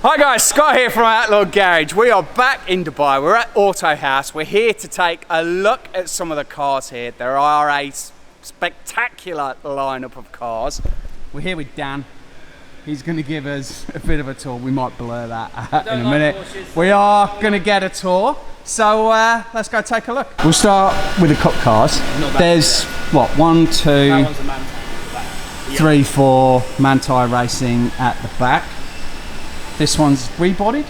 Hi guys, Scott here from Outlaw Garage. We are back in Dubai. We're at Autohaus. We're here to take a look at some of the cars here. There are a spectacular lineup of cars. We're here with Dan. He's going to give us a bit of a tour. We might blur that in a minute. We are going to get a tour. So let's go take a look. We'll start with the cup cars. There's what, 1, 2, 3, 4 Manthey Racing at the back. This one's rebodied?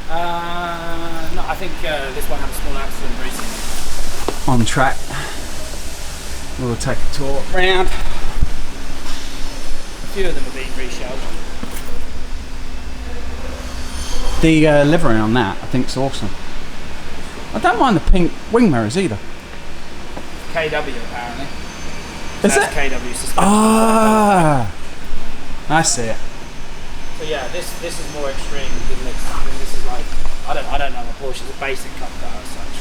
No, I think this one had a small accident recently. On track. We'll take a tour round. A few of them are being reshelled. The livery on that, I think, is awesome. I don't mind the pink wing mirrors either. KW apparently. Is it? KW suspension. Ah, I see it. So yeah, this is more extreme than this. I mean, this is like, I don't know, a Porsche is a basic cup car as such.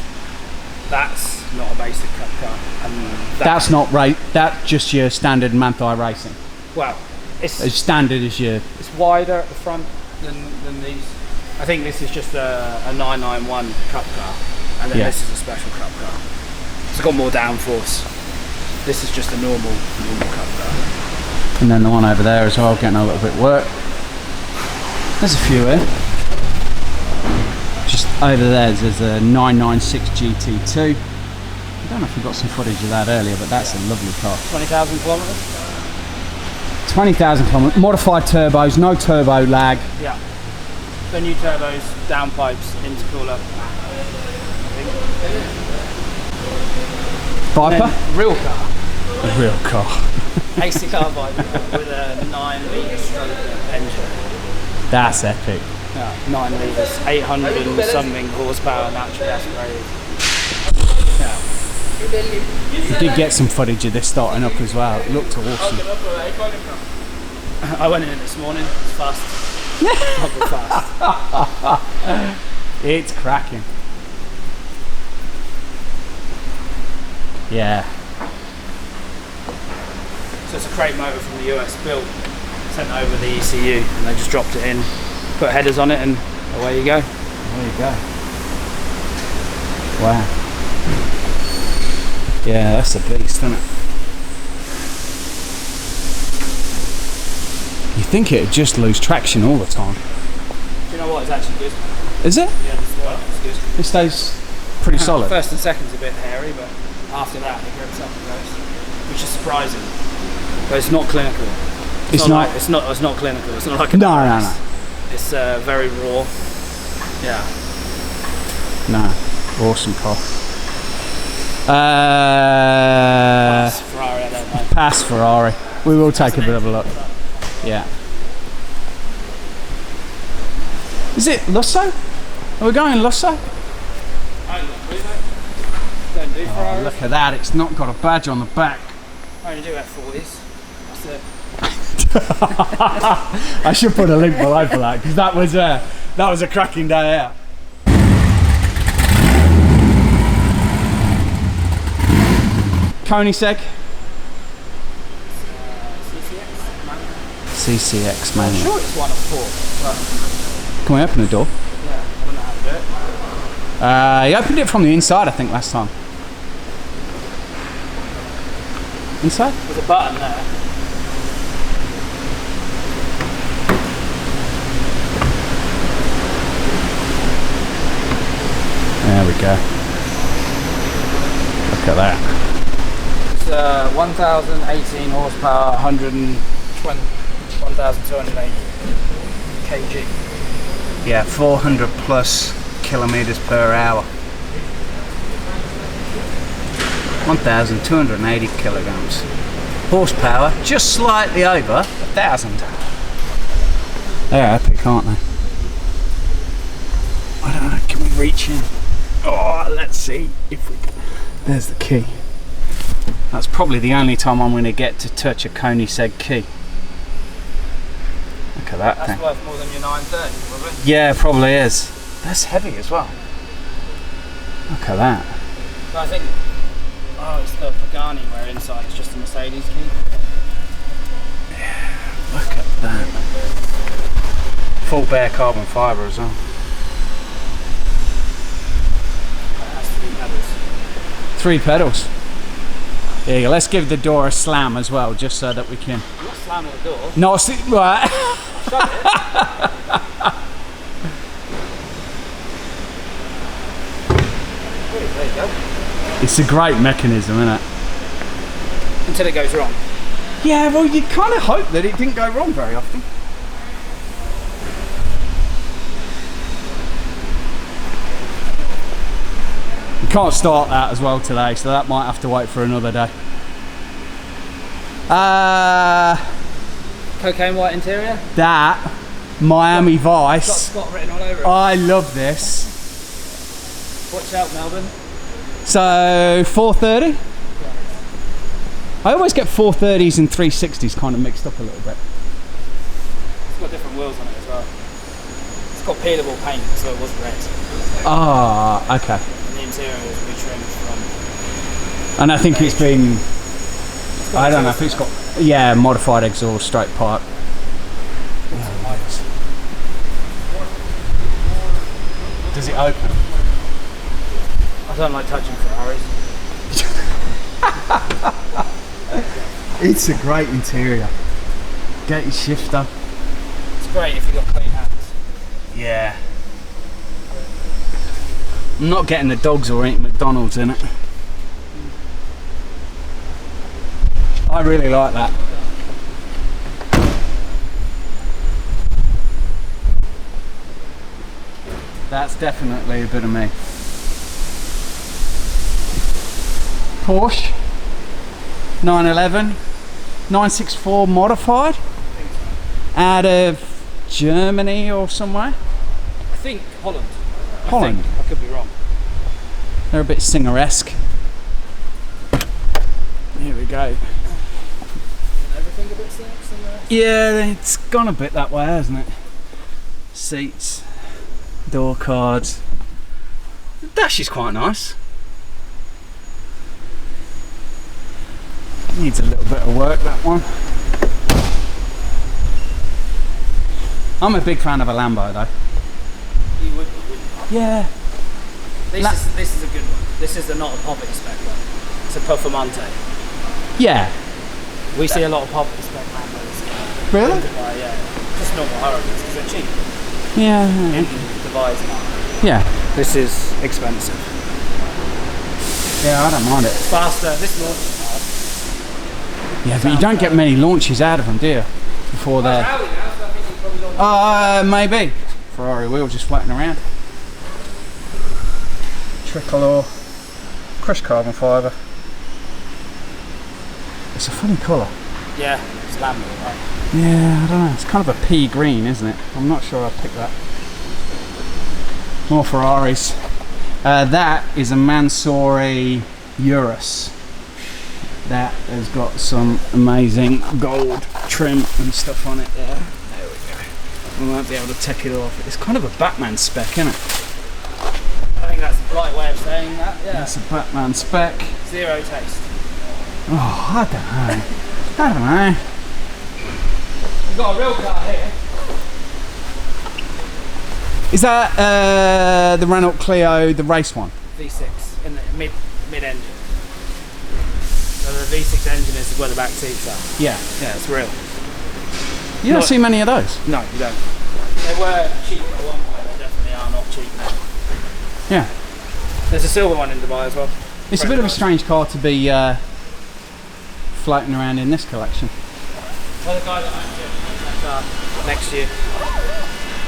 That's not a basic cup car. And that's not right. That's just your standard Manthey Racing. Well, it's as standard as your. It's wider at the front than these. I think this is just a 991 cup car, and then this is a special cup car. It's got more downforce. This is just a normal cup car. And then the one over there as well, getting a little bit work. There's a few here. Just over there, there's a 996 GT2. I don't know if we got some footage of that earlier, but that's a lovely car. 20,000 kilometers. 20,000 kilometers. Modified turbos, no turbo lag. Yeah. The new turbos, downpipes, intercooler. Viper? Real car. A real car. AC car Viper with a 9-litre stroke engine. That's epic. Yeah, 9 litres, 800 and something horsepower, natural aspirated. Yeah. We did get some footage of this starting up as well. It looked awesome. I went in this morning. It's fast. Proper fast. It's cracking. Yeah. So it's a crate motor from the US built, sent over the ECU, and they just dropped it in, put headers on it, and away you go. There you go. Wow. Yeah, that's a beast, isn't it? You think it'd just lose traction all the time. Do you know what? It's actually good. Is it? Yeah, it's good. It stays pretty solid. First and second's a bit hairy, but after that it grips up and goes, which is surprising. But it's not clinical. It's not clinical. It's not like a no. It's very raw. Yeah. No. Awesome car. Pass Ferrari, I don't know. Pass Ferrari. We will take a bit of a look. Yeah. Is it Lusso? Are we going Lusso? Don't do Ferrari. Oh, look at that, it's not got a badge on the back. I only do F40s. That's it. I should put a link below for that, because that was a cracking day out. Koenigsegg. CCX I'm sure it's 1 of 4. Can we open the door? Yeah, I don't know how to do it. He opened it from the inside, I think, last time. Inside? There's a button there. There we go. Look at that. It's 1,018 horsepower, 1,280 kg. Yeah, 400 plus kilometers per hour. 1,280 kilograms. Horsepower, just slightly over 1,000. They're epic, aren't they? I don't know, can we reach in? Oh, let's see if we can. There's the key. That's probably the only time I'm going to get to touch a Koenigsegg key. Look at that thing. That's worth more than your 930, probably. Yeah, probably is. That's heavy as well. Look at that. So I think, it's the Pagani where inside it's just a Mercedes key. Yeah, look at that. full bare carbon fibre as well. That's 3 pedals. 3 pedals. There you go. Let's give the door a slam as well, just so that we can. I'm not slamming the door. No, see, right. Shut it. There you go. It's a great mechanism, isn't it? Until it goes wrong. Yeah, well, you kind of hope that it didn't go wrong very often. We can't start that as well today, so that might have to wait for another day. Cocaine white interior. That Miami Got Vice. Scott written all over it. I love this. Watch out, Melbourne. So 430. I always get 430s and 360s kind of mixed up a little bit. It's got different wheels on it as well. It's got peelable paint, so it was red. Ah, okay. And the interior was retrimmed from. And I think it's been. I don't know if it's got. Yeah, modified exhaust, straight pipe. Does it open? I don't like touching Ferraris. It's a great interior. Get your shifter. It's great if you've got clean hands. Yeah. I'm not getting the dogs or eating McDonald's in it. I really like that. That's definitely a bit of me. Porsche 911 964 modified out of Germany or somewhere. I think Holland. Holland. I could be wrong. They're a bit singer-esque. Here we go. Everything a bit singer. Yeah, it's gone a bit that way, hasn't it? Seats, door cards. The dash is quite nice. Needs a little bit of work, that one. I'm a big fan of a Lambo though. You would, wouldn't you? Yeah. This is a good one. This is not a poverty spec one. It's a performante. Yeah. We see a lot of poverty spec Lambos. Really? Yeah. Just normal Hurricanes because they're cheap. Yeah. In Dubai's market. Yeah. This is expensive. Yeah, I don't mind it. Faster. This launch. Yeah, but you don't get many launches out of them, do you? Before they're. Maybe. Ferrari wheel just floating around. Tricolor. Crushed carbon fibre. It's a funny colour. Yeah, it's Lambo, right? Yeah, I don't know. It's kind of a pea green, isn't it? I'm not sure I'd pick that. More Ferraris. That is a Mansory Urus. That has got some amazing gold trim and stuff on it there. There we go. We won't be able to take it off. It's kind of a Batman spec, isn't it? I think that's a polite way of saying that, yeah. That's a Batman spec. Zero taste. Oh, I don't know. I don't know. We've got a real car here. Is that the Renault Clio, the race one? V6 in the mid-engine. So the V6 engine is where the back seats are. Yeah. Yeah, it's real. You don't see many of those. No, you don't. They were cheap at one point, they definitely are not cheap now. Yeah. There's a silver one in Dubai as well. It's a bit of a strange car to be floating around in this collection. Well, the guy that owns it that car next year.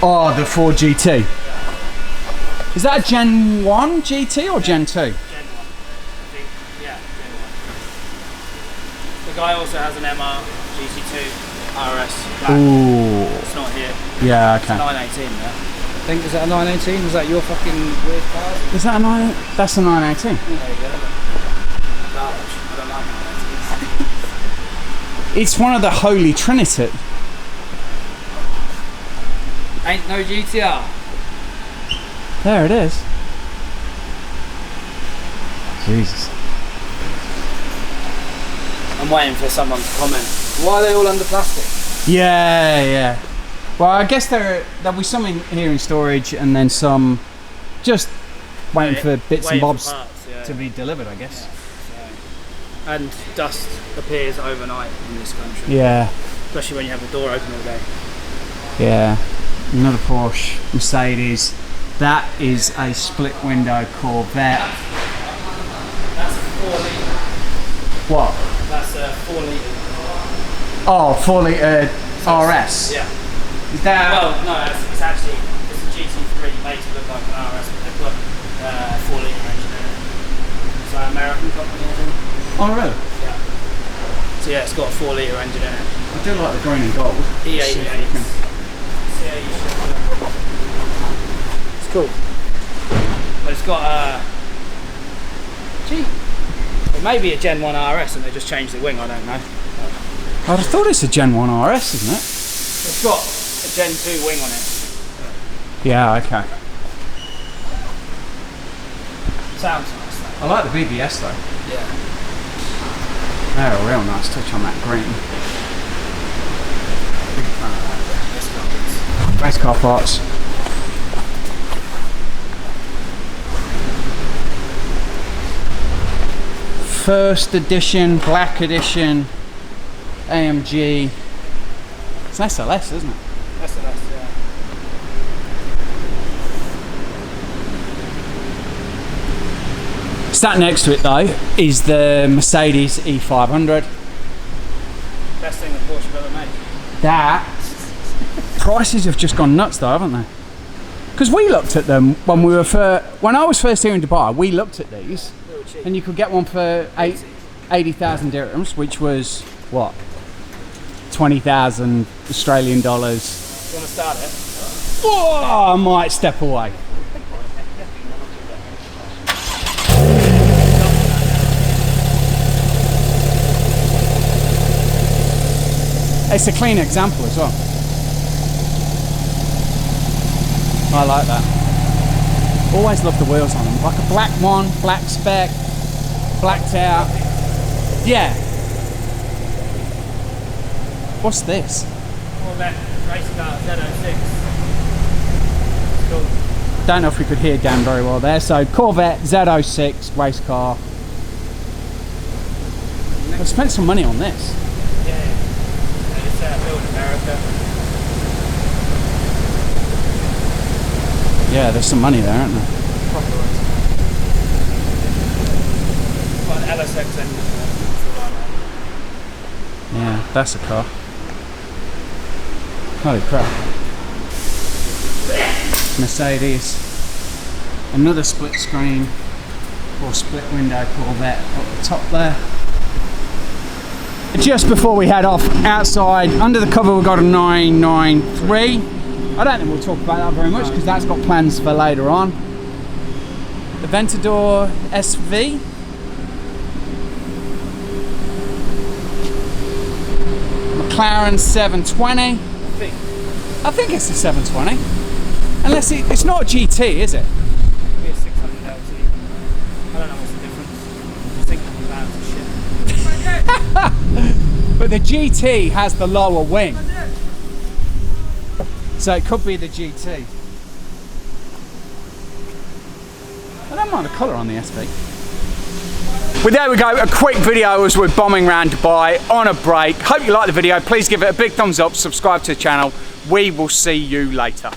Oh, the Ford GT. Is that a Gen 1 GT or Gen 2? Gen 1. I think, yeah, Gen 1. The guy also has an MR GT2 RS black. Ooh. It's not here. Yeah, It's okay. a 918 there. I think, is that a 918? Is that your fucking weird car? Is that a 9? That's a 918. There you go. Garbage. I don't like 918s. It's one of the Holy Trinity. Ain't no GTR. There it is. Jesus. I'm waiting for someone to comment. Why are they all under plastic? Yeah, yeah. Well, I guess there'll be some here in storage, and then some just waiting for bits and bobs to be delivered, I guess. Yeah, so. And dust appears overnight in this country. Yeah. Especially when you have the door open all day. Yeah. Another Porsche, Mercedes. That is a split window Corvette. That's a 4 litre. What? That's a 4 litre. Oh, 4 litre RS. Yeah. Is that? Well, no, it's actually a GT3 made to look like an RS, but they've got 4 litre engine in it. It's an American company, I think. Oh, really? Yeah. So yeah, it's got a 4 litre engine in it. I do like the green and gold. E88. It's cool. But it's got a it may be a Gen 1 RS and they just changed the wing, I don't know. I'd have thought it's a Gen 1 RS, isn't it? It's got a Gen 2 wing on it. Yeah, okay. Sounds nice though. I like the BBS though. Yeah. They're a real nice touch on that green. Race car parts. First edition, black edition, AMG. It's an SLS, isn't it? SLS, yeah. Sat next to it though is the Mercedes E500. Best thing that Porsche have ever made. That prices have just gone nuts though, haven't they? Because we looked at them when when I was first here in Dubai. We looked at these, and you could get one for 80,000 dirhams, which was what, 20,000 Australian dollars. You want to start it? Oh, I might step away. It's a clean example as well. I like that. Always love the wheels on them. Like a black one, black spec, blacked out. Yeah. What's this? Corvette race car Z06. It's cool. Don't know if we could hear Dan very well there. So Corvette Z06 race car. I've spent some money on this. Yeah. It's built in America. Yeah, there's some money there, aren't there? Got an LSX engine. Yeah, that's a car. Holy crap. Mercedes. Another split screen or split window Corvette up the top there. Just before we head off outside, under the cover we've got a 993. I don't think we'll talk about that very much because that's got plans for later on. The Ventador SV. McLaren 720. I think it's a 720. Unless it's not a GT, is it? Maybe a 600 LT. I don't know what's the difference. I think the shit. But the GT has the lower wing. So it could be the GT. I don't mind the colour on the SV. Well, there we go, a quick video as we're bombing around Dubai on a break. Hope you liked the video. Please give it a big thumbs up, subscribe to the channel. We will see you later.